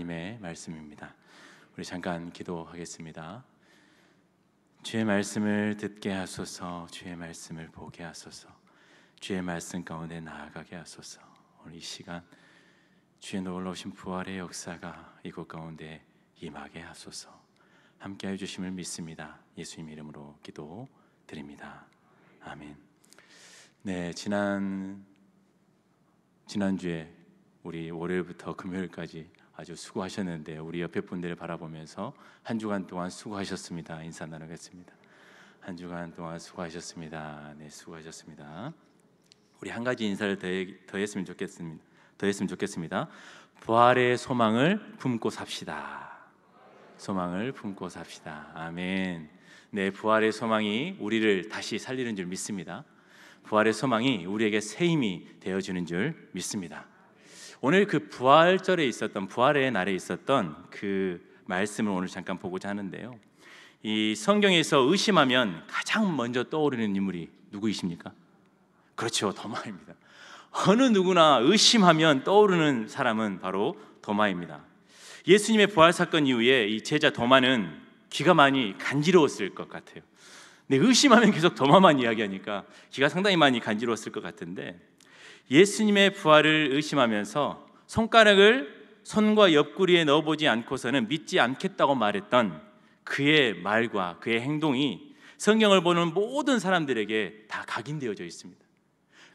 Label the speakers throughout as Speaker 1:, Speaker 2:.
Speaker 1: 하나님의 말씀입니다. 우리 잠깐 기도하겠습니다. 주의 말씀을 듣게 하소서. 주의 말씀을 보게 하소서. 주의 말씀 가운데 나아가게 하소서. 오늘 이 시간 주의 놀라우신 부활의 역사가 이곳 가운데 임하게 하소서. 함께해 주심을 믿습니다. 예수님 이름으로 기도드립니다. 아멘. 네, 지난주에 우리 월요일부터 금요일까지 아주 수고하셨는데 우리 옆에 분들을 바라보면서 한 주간 동안 수고하셨습니다. 인사 나누겠습니다. 한 주간 동안 수고하셨습니다. 네, 수고하셨습니다. 우리 한 가지 인사를 더했으면 좋겠습니다. 부활의 소망을 품고 삽시다. 소망을 품고 삽시다. 아멘. 네, 부활의 소망이 우리를 다시 살리는 줄 믿습니다. 부활의 소망이 우리에게 새 힘이 되어주는 줄 믿습니다. 오늘 그 부활절에 있었던, 부활의 날에 있었던 그 말씀을 오늘 잠깐 보고자 하는데요, 이 성경에서 의심하면 가장 먼저 떠오르는 인물이 누구이십니까? 그렇죠, 도마입니다. 어느 누구나 의심하면 떠오르는 사람은 바로 도마입니다. 예수님의 부활 사건 이후에 이 제자 도마는 귀가 많이 간지러웠을 것 같아요. 근데 의심하면 계속 도마만 이야기하니까 귀가 상당히 많이 간지러웠을 것 같은데, 예수님의 부활을 의심하면서 손가락을 손과 옆구리에 넣어보지 않고서는 믿지 않겠다고 말했던 그의 말과 그의 행동이 성경을 보는 모든 사람들에게 다 각인되어져 있습니다.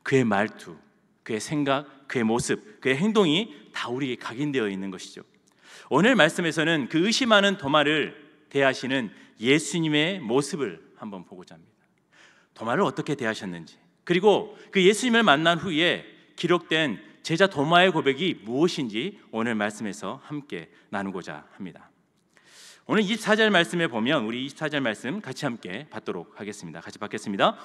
Speaker 1: 그의 말투, 그의 생각, 그의 모습, 그의 행동이 다 우리에게 각인되어 있는 것이죠. 오늘 말씀에서는 그 의심하는 도마를 대하시는 예수님의 모습을 한번 보고자 합니다. 도마를 어떻게 대하셨는지, 그리고 그 예수님을 만난 후에 기록된 제자 도마의 고백이 무엇인지 오늘 말씀에서 함께 나누고자 합니다. 오늘 24절 말씀에 보면 우리 24절 말씀 같이 함께 받도록 하겠습니다. 같이 받겠습니다.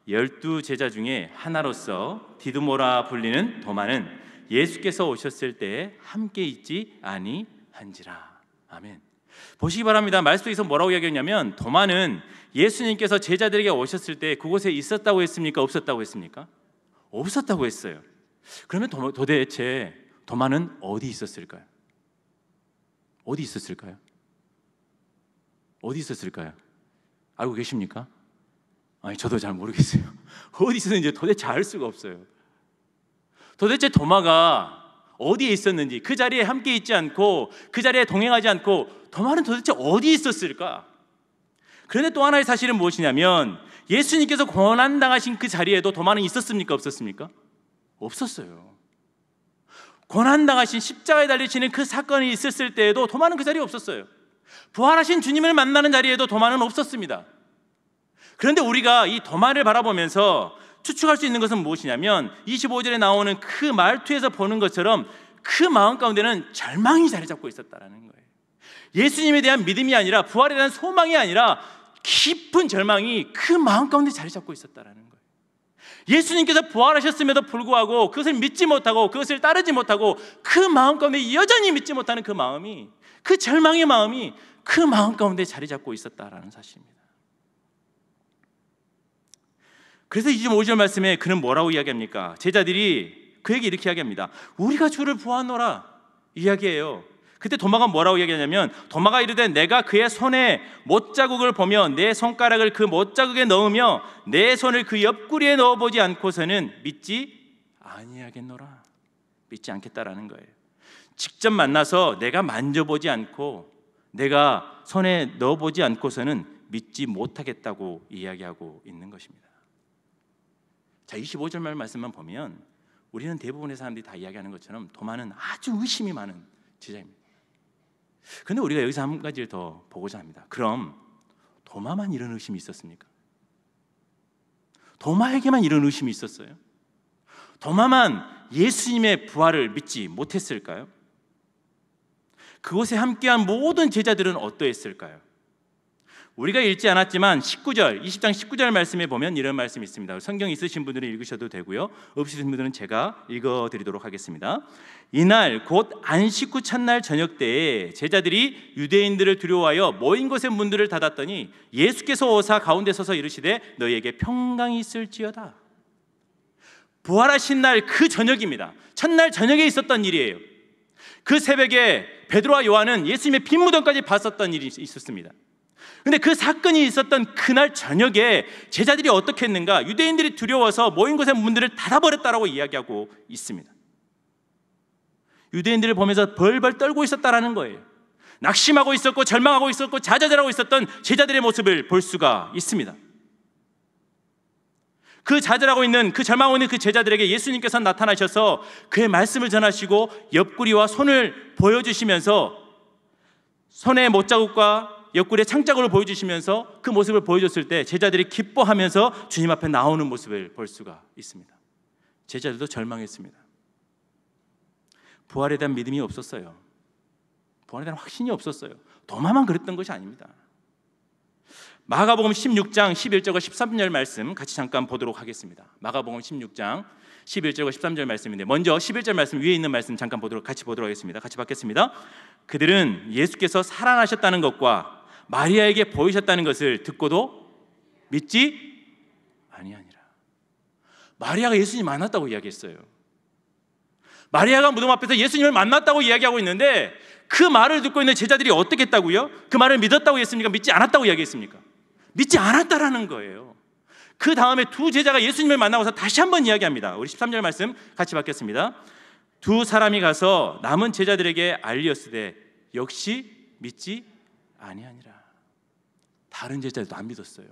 Speaker 1: 12 제자 중에 하나로서 디두모라 불리는 도마는 예수께서 오셨을 때에 함께 있지 아니한지라. 아멘. 보시기 바랍니다. 말씀에서 뭐라고 이야기했냐면, 도마는 예수님께서 제자들에게 오셨을 때 그곳에 있었다고 했습니까? 없었다고 했습니까? 없었다고 했어요. 그러면 도대체 도마는 어디 있었을까요? 어디 있었을까요? 어디 있었을까요? 알고 계십니까? 아니, 저도 잘 모르겠어요. 어디 있었는지 도대체 알 수가 없어요. 도대체 도마가 어디에 있었는지, 그 자리에 함께 있지 않고 그 자리에 동행하지 않고 도마는 도대체 어디 있었을까? 그런데 또 하나의 사실은 무엇이냐면, 예수님께서 고난당하신 그 자리에도 도마는 있었습니까? 없었습니까? 없었어요. 고난당하신 십자가에 달리시는 그 사건이 있었을 때에도 도마는 그 자리에 없었어요. 부활하신 주님을 만나는 자리에도 도마는 없었습니다. 그런데 우리가 이 도마를 바라보면서 추측할 수 있는 것은 무엇이냐면, 25절에 나오는 그 말투에서 보는 것처럼 그 마음 가운데는 절망이 자리 잡고 있었다는 거예요. 예수님에 대한 믿음이 아니라, 부활에 대한 소망이 아니라 깊은 절망이 그 마음 가운데 자리 잡고 있었다는 거예요. 예수님께서 부활하셨음에도 불구하고 그것을 믿지 못하고 그것을 따르지 못하고 그 마음 가운데 여전히 믿지 못하는 그 마음이, 그 절망의 마음이 그 마음 가운데 자리 잡고 있었다라는 사실입니다. 그래서 25절 말씀에 그는 뭐라고 이야기합니까? 제자들이 그에게 이렇게 이야기합니다. 우리가 주를 보았노라 이야기해요. 그때 도마가 뭐라고 이야기하냐면, 도마가 이르되 내가 그의 손에 못자국을 보며 내 손가락을 그 못자국에 넣으며 내 손을 그 옆구리에 넣어보지 않고서는 믿지 아니하겠노라. 믿지 않겠다라는 거예요. 직접 만나서 내가 만져보지 않고 내가 손에 넣어보지 않고서는 믿지 못하겠다고 이야기하고 있는 것입니다. 자, 25절 말씀만 보면 우리는 대부분의 사람들이 다 이야기하는 것처럼 도마는 아주 의심이 많은 제자입니다. 그런데 우리가 여기서 한 가지를 더 보고자 합니다. 그럼 도마만 이런 의심이 있었습니까? 도마에게만 이런 의심이 있었어요? 도마만 예수님의 부활을 믿지 못했을까요? 그곳에 함께한 모든 제자들은 어떠했을까요? 우리가 읽지 않았지만 20장 19절 말씀에 보면 이런 말씀이 있습니다. 성경 있으신 분들은 읽으셔도 되고요, 없으신 분들은 제가 읽어드리도록 하겠습니다. 이날 곧 안식 후 첫날 저녁 때에 제자들이 유대인들을 두려워하여 모인 곳의 문들을 닫았더니 예수께서 오사 가운데 서서 이르시되 너희에게 평강이 있을지어다. 부활하신 날 그 저녁입니다. 첫날 저녁에 있었던 일이에요. 그 새벽에 베드로와 요한은 예수님의 빈 무덤까지 봤었던 일이 있었습니다. 근데 그 사건이 있었던 그날 저녁에 제자들이 어떻게 했는가? 유대인들이 두려워서 모인 곳의 문들을 닫아버렸다라고 이야기하고 있습니다. 유대인들을 보면서 벌벌 떨고 있었다라는 거예요. 낙심하고 있었고 절망하고 있었고 자자절하고 있었던 제자들의 모습을 볼 수가 있습니다. 그 좌절하고 있는, 그 절망하고 있는 그 제자들에게 예수님께서 나타나셔서 그의 말씀을 전하시고 옆구리와 손을 보여주시면서 손의 못자국과 옆구리의 창자국을 보여주시면서 그 모습을 보여줬을 때 제자들이 기뻐하면서 주님 앞에 나오는 모습을 볼 수가 있습니다. 제자들도 절망했습니다. 부활에 대한 믿음이 없었어요. 부활에 대한 확신이 없었어요. 도마만 그랬던 것이 아닙니다. 마가복음 16장 11절과 13절 말씀 같이 잠깐 보도록 하겠습니다. 마가복음 16장 11절과 13절 말씀인데, 먼저 11절 말씀 위에 있는 말씀 잠깐 같이 보도록 하겠습니다. 같이 받겠습니다. 그들은 예수께서 살아나셨다는 것과 마리아에게 보이셨다는 것을 듣고도 믿지 아니하니라. 마리아가 예수님 만났다고 이야기했어요. 마리아가 무덤 앞에서 예수님을 만났다고 이야기하고 있는데, 그 말을 듣고 있는 제자들이 어떻게 했다고요? 그 말을 믿었다고 했습니까? 믿지 않았다고 이야기했습니까? 믿지 않았다라는 거예요. 그 다음에 두 제자가 예수님을 만나고서 다시 한번 이야기합니다. 우리 13절 말씀 같이 받겠습니다. 두 사람이 가서 남은 제자들에게 알리었으되 역시 믿지 아니하니라. 다른 제자들도 안 믿었어요.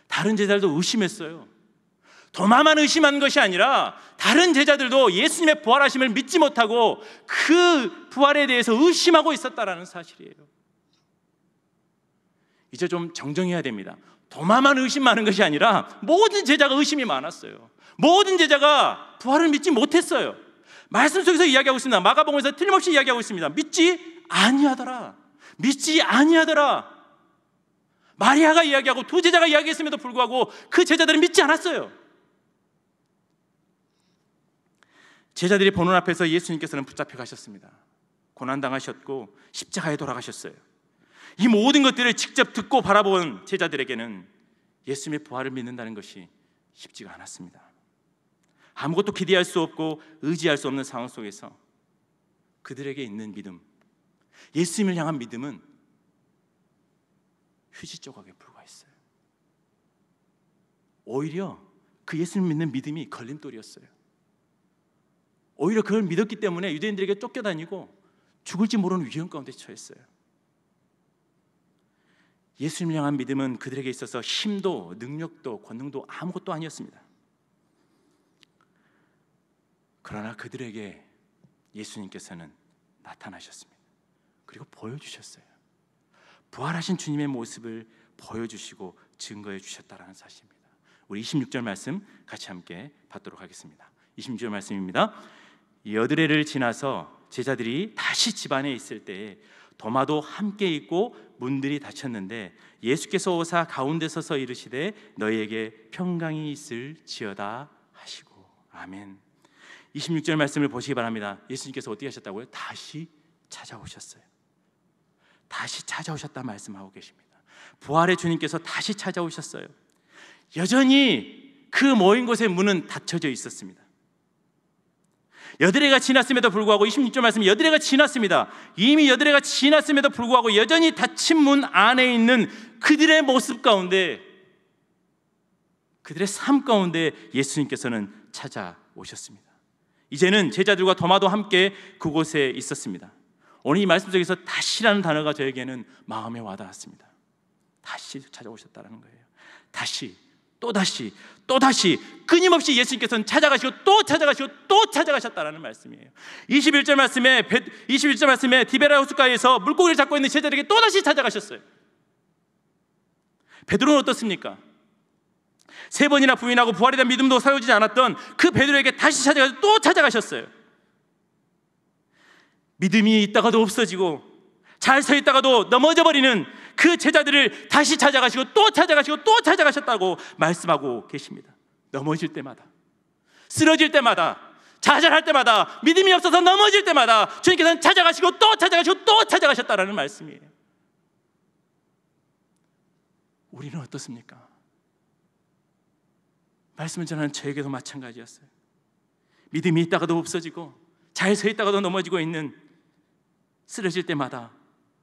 Speaker 1: 다른 제자들도 의심했어요. 도마만 의심한 것이 아니라 다른 제자들도 예수님의 부활하심을 믿지 못하고 그 부활에 대해서 의심하고 있었다라는 사실이에요. 이제 좀 정정해야 됩니다. 도마만 의심 많은 것이 아니라 모든 제자가 의심이 많았어요. 모든 제자가 부활을 믿지 못했어요. 말씀 속에서 이야기하고 있습니다. 마가복음에서 틀림없이 이야기하고 있습니다. 믿지 아니하더라. 믿지 아니하더라. 마리아가 이야기하고 두 제자가 이야기했음에도 불구하고 그 제자들은 믿지 않았어요. 제자들이 보는 앞에서 예수님께서는 붙잡혀 가셨습니다. 고난당하셨고 십자가에 돌아가셨어요. 이 모든 것들을 직접 듣고 바라본 제자들에게는 예수님의 부활을 믿는다는 것이 쉽지가 않았습니다. 아무것도 기대할 수 없고 의지할 수 없는 상황 속에서 그들에게 있는 믿음, 예수님을 향한 믿음은 휴지 조각에 불과했어요. 오히려 그 예수님 믿는 믿음이 걸림돌이었어요. 오히려 그걸 믿었기 때문에 유대인들에게 쫓겨다니고 죽을지 모르는 위험 가운데 처했어요. 예수님을 향한 믿음은 그들에게 있어서 힘도 능력도 권능도 아무것도 아니었습니다. 그러나 그들에게 예수님께서는 나타나셨습니다. 그리고 보여주셨어요. 부활하신 주님의 모습을 보여주시고 증거해 주셨다는 사실입니다. 우리 26절 말씀 같이 함께 받도록 하겠습니다. 26절 말씀입니다. 여드레를 지나서 제자들이 다시 집안에 있을 때에 도마도 함께 있고 문들이 닫혔는데 예수께서 오사 가운데 서서 이르시되 너희에게 평강이 있을지어다 하시고. 아멘. 26절 말씀을 보시기 바랍니다. 예수님께서 어떻게 하셨다고요? 다시 찾아오셨어요. 다시 찾아오셨다 말씀하고 계십니다. 부활의 주님께서 다시 찾아오셨어요. 여전히 그 모인 곳의 문은 닫혀져 있었습니다. 여드레가 지났음에도 불구하고 26절 말씀, 여드레가 지났습니다. 이미 여드레가 지났음에도 불구하고 여전히 닫힌 문 안에 있는 그들의 모습 가운데, 그들의 삶 가운데 예수님께서는 찾아오셨습니다. 이제는 제자들과 도마도 함께 그곳에 있었습니다. 오늘 이 말씀 속에서 다시라는 단어가 저에게는 마음에 와닿았습니다. 다시 찾아오셨다는 거예요. 다시, 또다시, 또다시 끊임없이 예수님께서는 찾아가시고 또 찾아가시고 또 찾아가셨다는 말씀이에요. 21절 말씀에 디베라 호숫가에서 물고기를 잡고 있는 제자들에게 또다시 찾아가셨어요. 베드로는 어떻습니까? 3번이나 부인하고 부활에 대한 믿음도 세워지지 않았던 그 베드로에게 다시 찾아가서 또 찾아가셨어요. 믿음이 있다가도 없어지고 잘 서 있다가도 넘어져 버리는 그 제자들을 다시 찾아가시고 또 찾아가시고 또 찾아가셨다고 말씀하고 계십니다. 넘어질 때마다, 쓰러질 때마다, 좌절할 때마다, 믿음이 없어서 넘어질 때마다 주님께서는 찾아가시고 또 찾아가시고 또 찾아가셨다라는 말씀이에요. 우리는 어떻습니까? 말씀을 전하는 저에게도 마찬가지였어요. 믿음이 있다가도 없어지고 잘 서 있다가도 넘어지고 있는 쓰러질 때마다,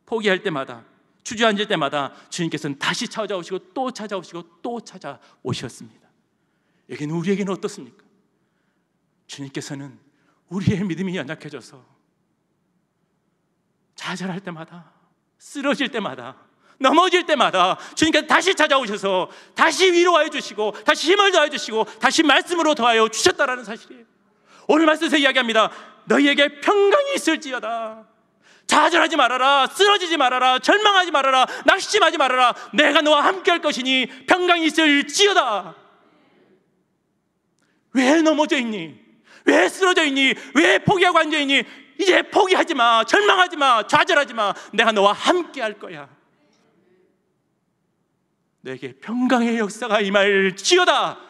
Speaker 1: 포기할 때마다, 주저앉을 때마다 주님께서는 다시 찾아오시고 또 찾아오시고 또 찾아오셨습니다. 여기는 우리에게는 어떻습니까? 주님께서는 우리의 믿음이 연약해져서 좌절할 때마다, 쓰러질 때마다, 넘어질 때마다 주님께서 다시 찾아오셔서 다시 위로하여 주시고 다시 힘을 더하여 주시고 다시 말씀으로 더하여 주셨다라는 사실이에요. 오늘 말씀에서 이야기합니다. 너희에게 평강이 있을지어다. 좌절하지 말아라, 쓰러지지 말아라, 절망하지 말아라, 낙심하지 말아라. 내가 너와 함께 할 것이니 평강이 있을지어다. 왜 넘어져 있니? 왜 쓰러져 있니? 왜 포기하고 앉아 있니? 이제 포기하지 마, 절망하지 마, 좌절하지 마. 내가 너와 함께 할 거야. 내게 평강의 역사가 임할지어다.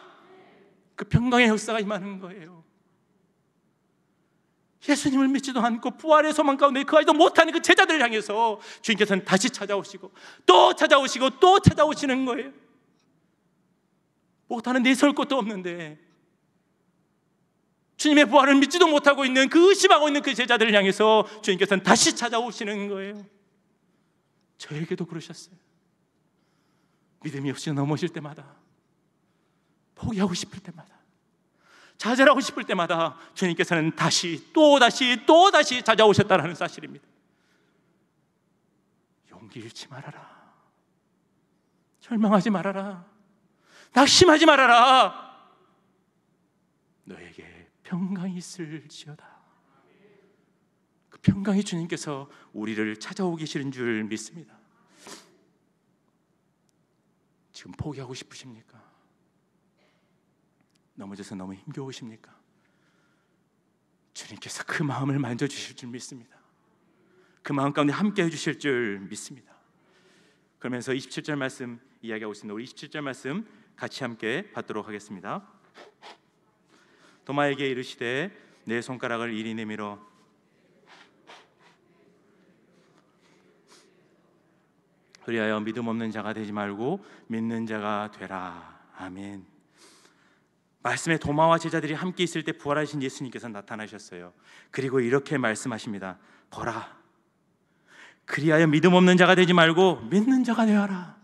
Speaker 1: 그 평강의 역사가 임하는 거예요. 예수님을 믿지도 않고 부활의 소망 가운데 그하지도 못하는 그 제자들을 향해서 주님께서는 다시 찾아오시고 또 찾아오시고 또 찾아오시는 거예요. 못하는 데 설 것도 없는데 주님의 부활을 믿지도 못하고 있는 그 의심하고 있는 그 제자들을 향해서 주님께서는 다시 찾아오시는 거예요. 저에게도 그러셨어요. 믿음이 없이 넘어질 때마다, 포기하고 싶을 때마다, 좌절하고 싶을 때마다 주님께서는 다시 또다시 찾아오셨다는 사실입니다. 용기 잃지 말아라. 절망하지 말아라. 낙심하지 말아라. 너에게 평강이 있을지어다. 그 평강이 주님께서 우리를 찾아오고 계시는 줄 믿습니다. 지금 포기하고 싶으십니까? 넘어져서 너무 힘겨우십니까? 주님께서 그 마음을 만져주실 줄 믿습니다. 그 마음 가운데 함께 해주실 줄 믿습니다. 그러면서 27절 말씀 이야기하고 있습니다. 우리 27절 말씀 같이 함께 받도록 하겠습니다. 도마에게 이르시되 내 손가락을 이리 내밀어 그리하여 믿음 없는 자가 되지 말고 믿는 자가 되라. 아멘. 말씀에 도마와 제자들이 함께 있을 때 부활하신 예수님께서 나타나셨어요. 그리고 이렇게 말씀하십니다. 보라, 그리하여 믿음 없는 자가 되지 말고 믿는 자가 되어라.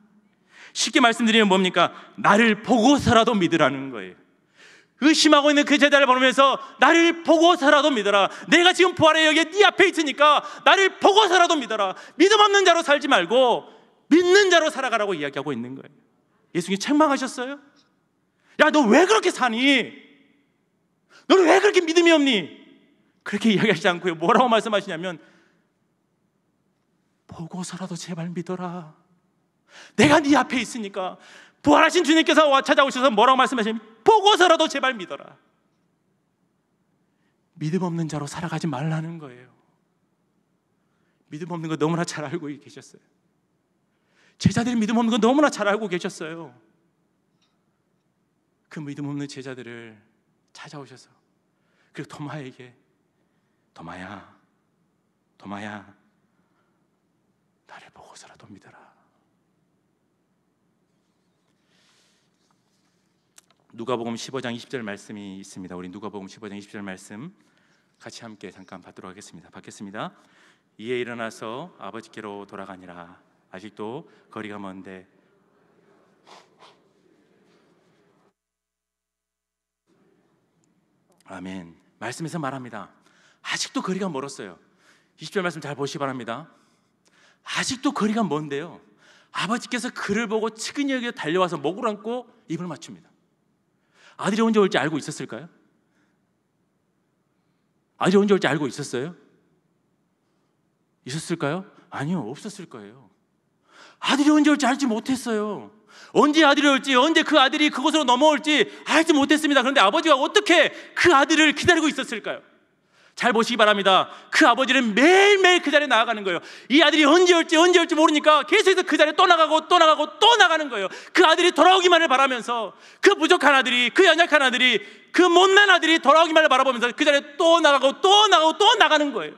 Speaker 1: 쉽게 말씀드리면 뭡니까? 나를 보고서라도 믿으라는 거예요. 의심하고 있는 그 제자를 보면서 나를 보고서라도 믿어라. 내가 지금 부활의 여기에 네 앞에 있으니까 나를 보고서라도 믿어라. 믿음 없는 자로 살지 말고 믿는 자로 살아가라고 이야기하고 있는 거예요. 예수님이 책망하셨어요? 야, 너 왜 그렇게 사니? 너는 왜 그렇게 믿음이 없니? 그렇게 이야기하지 않고요. 뭐라고 말씀하시냐면 보고서라도 제발 믿어라. 내가 네 앞에 있으니까. 부활하신 주님께서 찾아오셔서 뭐라고 말씀하시냐면 보고서라도 제발 믿어라. 믿음 없는 자로 살아가지 말라는 거예요. 믿음 없는 거 너무나 잘 알고 계셨어요. 제자들이 믿음 없는 거 너무나 잘 알고 계셨어요. 그 믿음 없는 제자들을 찾아오셔서 그리고 도마에게 도마야 나를 보고서라도 믿어라. 누가복음 15장 20절 말씀이 있습니다. 우리 누가복음 15장 20절 말씀 같이 함께 잠깐 받도록 하겠습니다. 받겠습니다. 이에 일어나서 아버지께로 돌아가니라. 아직도 거리가 먼데 아멘. 말씀에서 말합니다. 아직도 거리가 멀었어요. 20절 말씀 잘 보시기 바랍니다. 아직도 거리가 먼데요, 아버지께서 그를 보고 측은히 여겨 달려와서 목을 안고 입을 맞춥니다. 아들이 언제 올지 알고 있었을까요? 아들이 언제 올지 알고 있었어요? 있었을까요? 아니요, 없었을 거예요. 아들이 언제 올지 알지 못했어요. 언제 아들이 올지, 언제 그 아들이 그곳으로 넘어올지 알지 못했습니다. 그런데 아버지가 어떻게 그 아들을 기다리고 있었을까요? 잘 보시기 바랍니다. 그 아버지는 매일매일 그 자리에 나아가는 거예요. 이 아들이 언제 올지 모르니까 계속해서 그 자리에 또 나가고 또 나가는 거예요. 그 아들이 돌아오기만을 바라면서, 그 부족한 아들이, 그 연약한 아들이, 그 못난 아들이 돌아오기만을 바라보면서 그 자리에 또 나가고 또 나가는 거예요.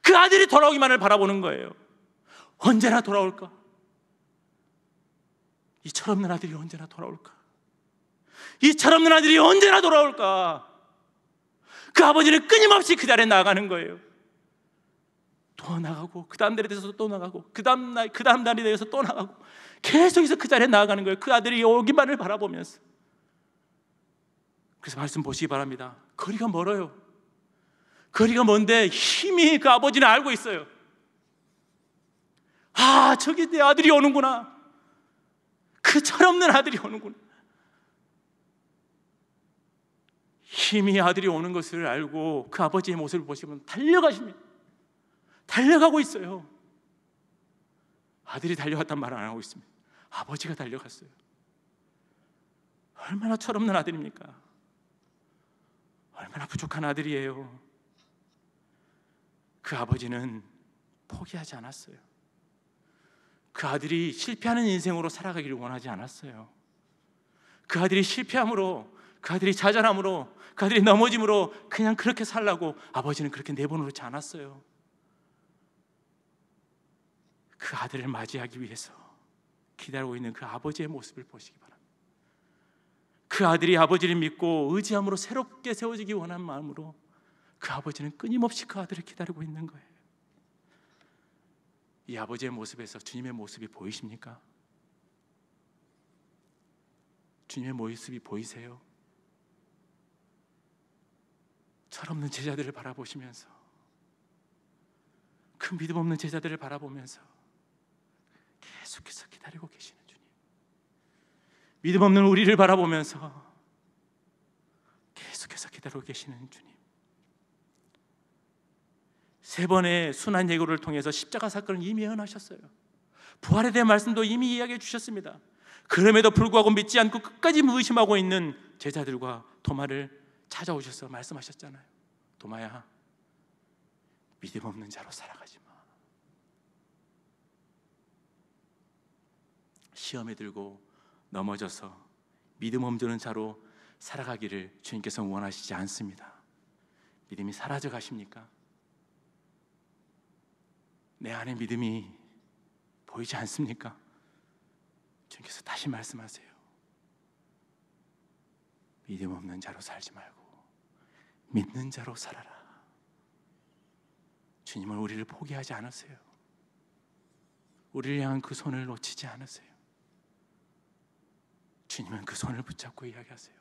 Speaker 1: 그 아들이 돌아오기만을 바라보는 거예요. 언제나 돌아올까? 이 철없는 아들이 언제나 돌아올까? 이 철없는 아들이 언제나 돌아올까? 그 아버지는 끊임없이 그 자리에 나아가는 거예요. 또 나가고, 그 다음 날에 대해서 또 나가고, 그 다음 날에 대해서 또 나가고, 계속해서 그 자리에 나아가는 거예요. 그 아들이 오기만을 바라보면서. 그래서 말씀 보시기 바랍니다. 거리가 멀어요. 거리가 먼데 힘이 그 아버지는 알고 있어요. 아, 저기 내 아들이 오는구나. 그 철없는 아들이 오는구나. 힘이 아들이 오는 것을 알고 그 아버지의 모습을 보시면 달려가십니다. 달려가고 있어요. 아들이 달려갔단 말을 안 하고 있습니다. 아버지가 달려갔어요. 얼마나 철없는 아들입니까? 얼마나 부족한 아들이에요. 그 아버지는 포기하지 않았어요. 그 아들이 실패하는 인생으로 살아가기를 원하지 않았어요. 그 아들이 실패함으로, 그 아들이 좌절함으로, 그 아들이 넘어짐으로 그냥 그렇게 살라고 아버지는 그렇게 내버려놓지 않았어요. 그 아들을 맞이하기 위해서 기다리고 있는 그 아버지의 모습을 보시기 바랍니다. 그 아들이 아버지를 믿고 의지함으로 새롭게 세워지기 원하는 마음으로 그 아버지는 끊임없이 그 아들을 기다리고 있는 거예요. 이 아버지의 모습에서 주님의 모습이 보이십니까? 주님의 모습이 보이세요? 철없는 제자들을 바라보시면서, 그 믿음 없는 제자들을 바라보면서 계속해서 기다리고 계시는 주님, 믿음 없는 우리를 바라보면서 계속해서 기다리고 계시는 주님, 3번의 순환 예고를 통해서 십자가 사건을 이미 예언하셨어요. 부활에 대한 말씀도 이미 이야기해 주셨습니다. 그럼에도 불구하고 믿지 않고 끝까지 의심하고 있는 제자들과 도마를 찾아오셔서 말씀하셨잖아요. 도마야, 믿음 없는 자로 살아가지 마. 시험에 들고 넘어져서 믿음 없는 자로 살아가기를 주님께서 원하시지 않습니다. 믿음이 사라져 가십니까? 내 안에 믿음이 보이지 않습니까? 주님께서 다시 말씀하세요. 믿음 없는 자로 살지 말고 믿는 자로 살아라. 주님은 우리를 포기하지 않으세요. 우리를 향한 그 손을 놓치지 않으세요. 주님은 그 손을 붙잡고 이야기하세요.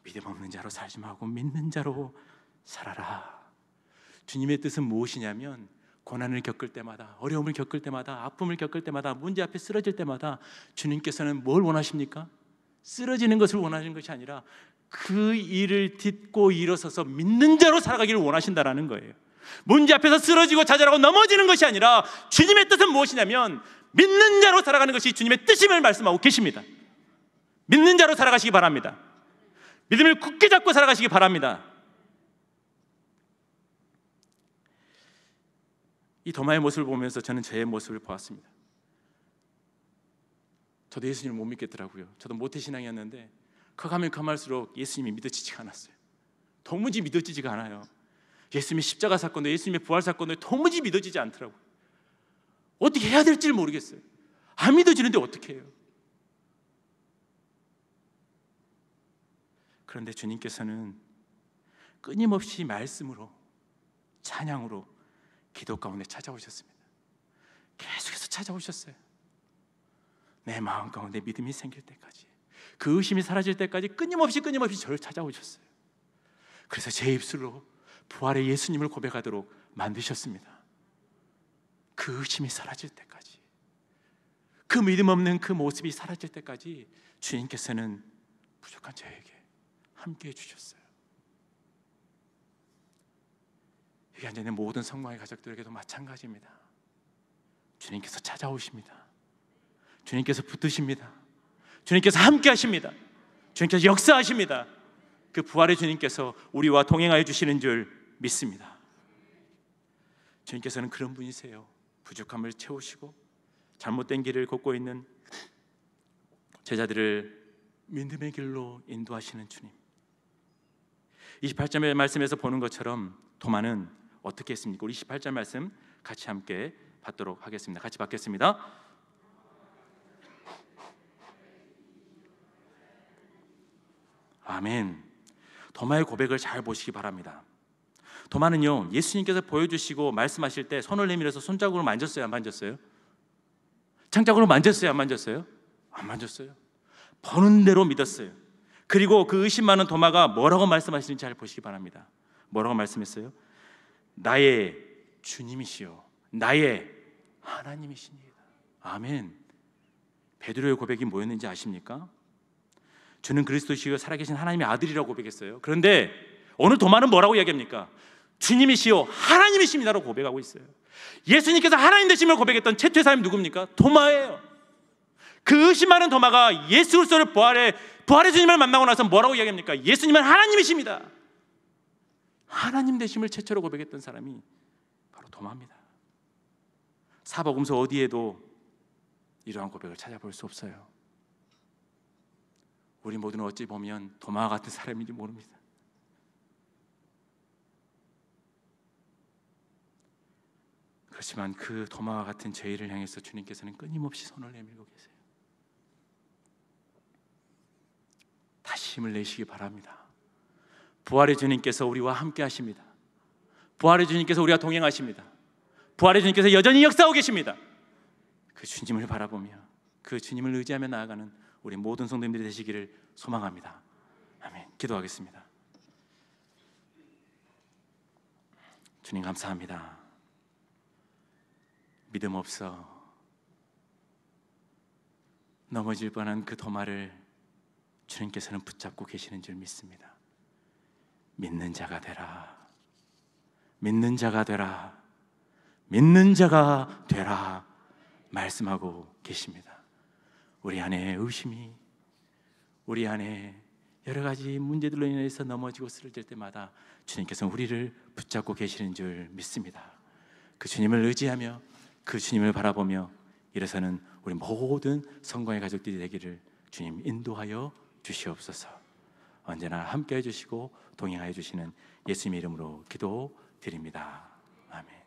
Speaker 1: 믿음 없는 자로 살지 말고 믿는 자로 살아라. 주님의 뜻은 무엇이냐면, 고난을 겪을 때마다, 어려움을 겪을 때마다, 아픔을 겪을 때마다, 문제 앞에 쓰러질 때마다 주님께서는 뭘 원하십니까? 쓰러지는 것을 원하는 것이 아니라 그 일을 딛고 일어서서 믿는 자로 살아가기를 원하신다라는 거예요. 문제 앞에서 쓰러지고 좌절하고 넘어지는 것이 아니라 주님의 뜻은 무엇이냐면 믿는 자로 살아가는 것이 주님의 뜻임을 말씀하고 계십니다. 믿는 자로 살아가시기 바랍니다. 믿음을 굳게 잡고 살아가시기 바랍니다. 이 도마의 모습을 보면서 저는 저의 모습을 보았습니다. 저도 예수님을 못 믿겠더라고요. 저도 모태신앙이었는데 커가면 커갈수록 예수님이 믿어지지가 않았어요. 도무지 믿어지지가 않아요. 예수님의 십자가 사건도, 예수님의 부활 사건도 도무지 믿어지지 않더라고요. 어떻게 해야 될지 모르겠어요. 안 믿어지는데 어떻게 해요? 그런데 주님께서는 끊임없이 말씀으로, 찬양으로, 기도 가운데 찾아오셨습니다. 계속해서 찾아오셨어요. 내 마음 가운데 믿음이 생길 때까지, 그 의심이 사라질 때까지 끊임없이 저를 찾아오셨어요. 그래서 제 입술로 부활의 예수님을 고백하도록 만드셨습니다. 그 의심이 사라질 때까지, 그 믿음 없는 그 모습이 사라질 때까지 주님께서는 부족한 저에게 함께 해주셨어요. 여기 앉아있는 모든 성공의 가족들에게도 마찬가지입니다. 주님께서 찾아오십니다. 주님께서 붙드십니다. 주님께서 함께 하십니다. 주님께서 역사하십니다. 그 부활의 주님께서 우리와 동행하여 주시는 줄 믿습니다. 주님께서는 그런 분이세요. 부족함을 채우시고 잘못된 길을 걷고 있는 제자들을 믿음의 길로 인도하시는 주님. 28절의 말씀에서 보는 것처럼 도마는 어떻게 했습니까? 우리 28절 말씀 같이 함께 받도록 하겠습니다. 같이 받겠습니다. 아멘. 도마의 고백을 잘 보시기 바랍니다. 도마는요, 예수님께서 보여주시고 말씀하실 때 손을 내밀어서 손자국으로 만졌어요, 안 만졌어요? 창자국으로 만졌어요, 안 만졌어요? 안 만졌어요. 보는 대로 믿었어요. 그리고 그 의심 많은 도마가 뭐라고 말씀하시는지 잘 보시기 바랍니다. 뭐라고 말씀했어요? 나의 주님이시요 나의 하나님이시니이다. 아멘. 베드로의 고백이 뭐였는지 아십니까? 주는 그리스도시요 살아계신 하나님의 아들이라고 고백했어요. 그런데 오늘 도마는 뭐라고 이야기합니까? 주님이시요 하나님이십니다라고 고백하고 있어요. 예수님께서 하나님 되심을 고백했던 최초의 사람이 누굽니까? 도마예요. 그 의심 많은 도마가 예수 그리스도를 부활의 주님을 만나고 나서 뭐라고 이야기합니까? 예수님은 하나님이십니다. 하나님 되심을 최초로 고백했던 사람이 바로 도마입니다. 사복음서 어디에도 이러한 고백을 찾아볼 수 없어요. 우리 모두는 어찌 보면 도마와 같은 사람인지 모릅니다. 그렇지만 그 도마와 같은 죄인을 향해서 주님께서는 끊임없이 손을 내밀고 계세요. 다시 힘을 내시기 바랍니다. 부활의 주님께서 우리와 함께 하십니다. 부활의 주님께서 우리와 동행하십니다. 부활의 주님께서 여전히 역사하고 계십니다. 그 주님을 바라보며 그 주님을 의지하며 나아가는 우리 모든 성도님들이 되시기를 소망합니다. 아멘. 기도하겠습니다. 주님 감사합니다. 믿음 없어 넘어질 뻔한 그 도마를 주님께서는 붙잡고 계시는 줄 믿습니다. 믿는 자가 되라. 믿는 자가 되라. 믿는 자가 되라 말씀하고 계십니다. 우리 안에 의심이, 우리 안에 여러 가지 문제들로 인해서 넘어지고 쓰러질 때마다 주님께서는 우리를 붙잡고 계시는 줄 믿습니다. 그 주님을 의지하며 그 주님을 바라보며 일어서는 우리 모든 성공의 가족들이 되기를 주님 인도하여 주시옵소서. 언제나 함께 해주시고 동행하여 주시는 예수님의 이름으로 기도드립니다. 아멘.